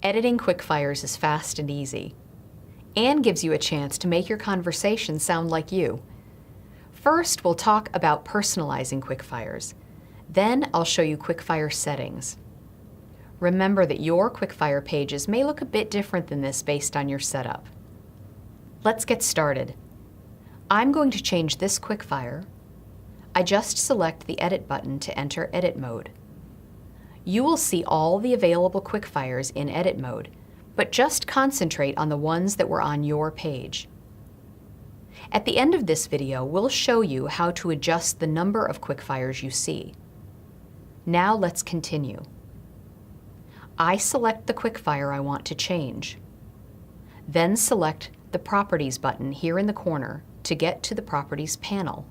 Editing quickfires is fast and easy, and gives you a chance to make your conversation sound like you. First, we'll talk about personalizing quickfires. Then I'll show you quickfire settings. Remember that your quickfire pages may look a bit different than this based on your setup. Let's get started. I'm going to change this quickfire. I just select the Edit button to enter edit mode. You will see all the available quickfires in edit mode, but just concentrate on the ones that were on your page. At the end of this video, we'll show you how to adjust the number of quickfires you see. Now let's continue. I select the quickfire I want to change. Then select the Properties button here in the corner to get to the Properties panel.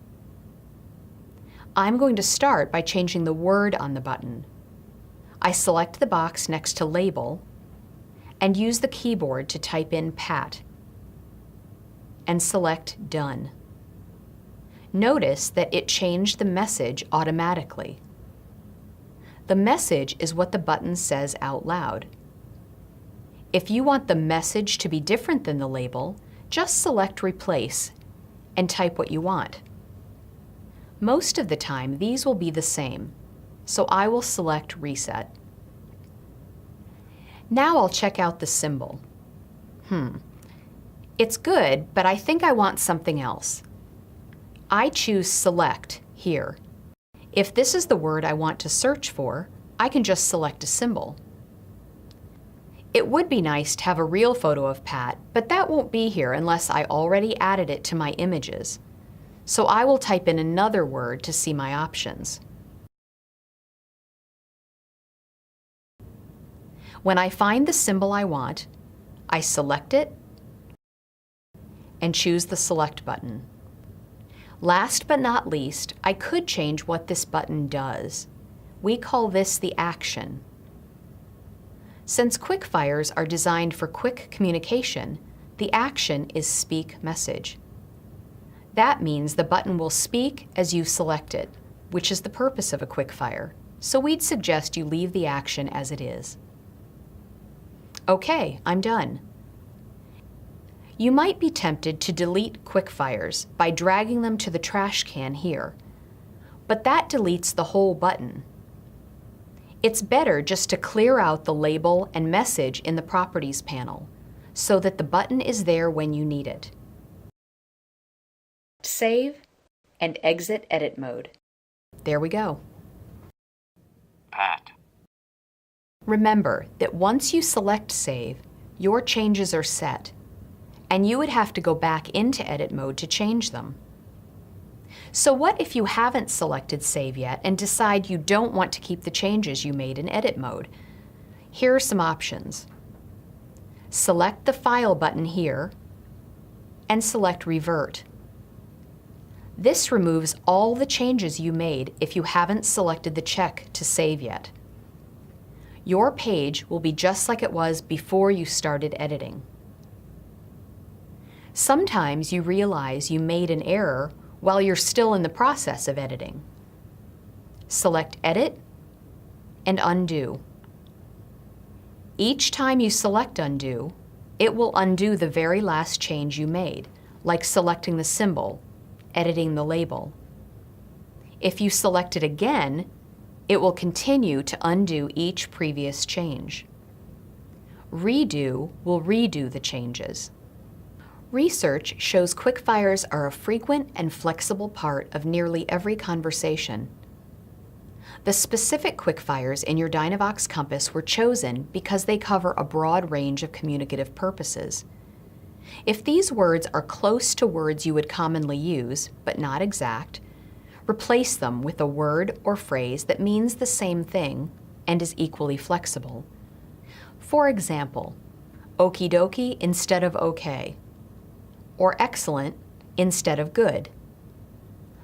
I'm going to start by changing the word on the button. I select the box next to Label and use the keyboard to type in Pat and select Done. Notice that it changed the message automatically. The message is what the button says out loud. If you want the message to be different than the label, just select Replace and type what you want. Most of the time, these will be the same, so I will select Reset. Now I'll check out the symbol. It's good, but I think I want something else. I choose Select here. If this is the word I want to search for, I can just select a symbol. It would be nice to have a real photo of Pat, but that won't be here unless I already added it to my images. So I will type in another word to see my options. When I find the symbol I want, I select it and choose the Select button. Last but not least, I could change what this button does. We call this the action. Since quickfires are designed for quick communication, the action is Speak Message. That means the button will speak as you select it, which is the purpose of a quickfire, so we'd suggest you leave the action as it is. Okay, I'm done. You might be tempted to delete quickfires by dragging them to the trash can here, but that deletes the whole button. It's better just to clear out the label and message in the Properties panel so that the button is there when you need it. Save and exit edit mode. There we go. Pat. Remember that once you select Save, your changes are set, and you would have to go back into edit mode to change them. So what if you haven't selected Save yet and decide you don't want to keep the changes you made in edit mode? Here are some options. Select the File button here and select Revert. This removes all the changes you made if you haven't selected the check to save yet. Your page will be just like it was before you started editing. Sometimes you realize you made an error while you're still in the process of editing. Select Edit and Undo. Each time you select Undo, it will undo the very last change you made, like selecting the symbol, editing the label. If you select it again, it will continue to undo each previous change. Redo will redo the changes. Research shows quickfires are a frequent and flexible part of nearly every conversation. The specific quickfires in your DynaVox compass were chosen because they cover a broad range of communicative purposes. If these words are close to words you would commonly use, but not exact, replace them with a word or phrase that means the same thing and is equally flexible. For example, okie dokie instead of okay, or excellent instead of good.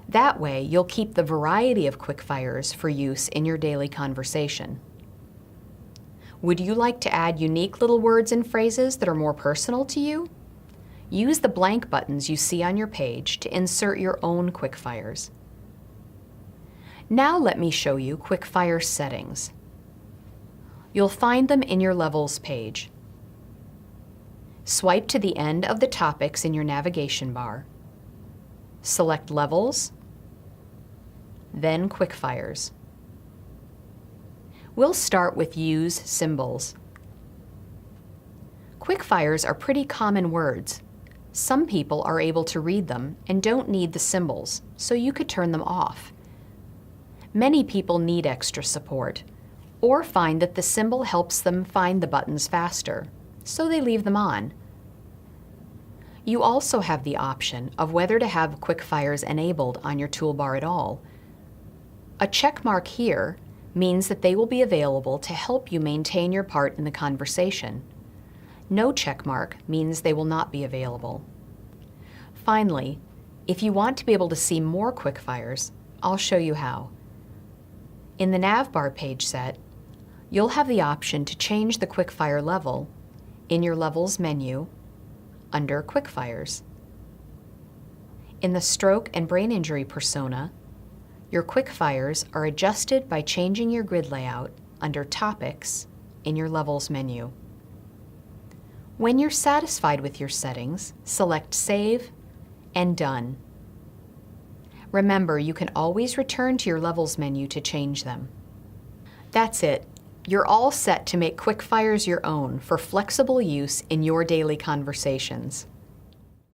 That way, you'll keep the variety of quickfires for use in your daily conversation. Would you like to add unique little words and phrases that are more personal to you? Use the blank buttons you see on your page to insert your own quickfires. Now let me show you quickfire settings. You'll find them in your Levels page. Swipe to the end of the topics in your navigation bar. Select Levels, then Quickfires. We'll start with Use Symbols. Quickfires are pretty common words. Some people are able to read them and don't need the symbols, so you could turn them off. Many people need extra support, or find that the symbol helps them find the buttons faster, so they leave them on. You also have the option of whether to have Quickfires enabled on your toolbar at all. A check mark here means that they will be available to help you maintain your part in the conversation. No check mark means they will not be available. Finally, if you want to be able to see more Quickfires, I'll show you how. In the navbar page set, you'll have the option to change the Quickfire level in your Levels menu under Quickfires. In the stroke and brain injury persona, your Quickfires are adjusted by changing your grid layout under Topics in your Levels menu. When you're satisfied with your settings, select Save and Done. Remember, you can always return to your Levels menu to change them. That's it. You're all set to make Quickfires your own for flexible use in your daily conversations.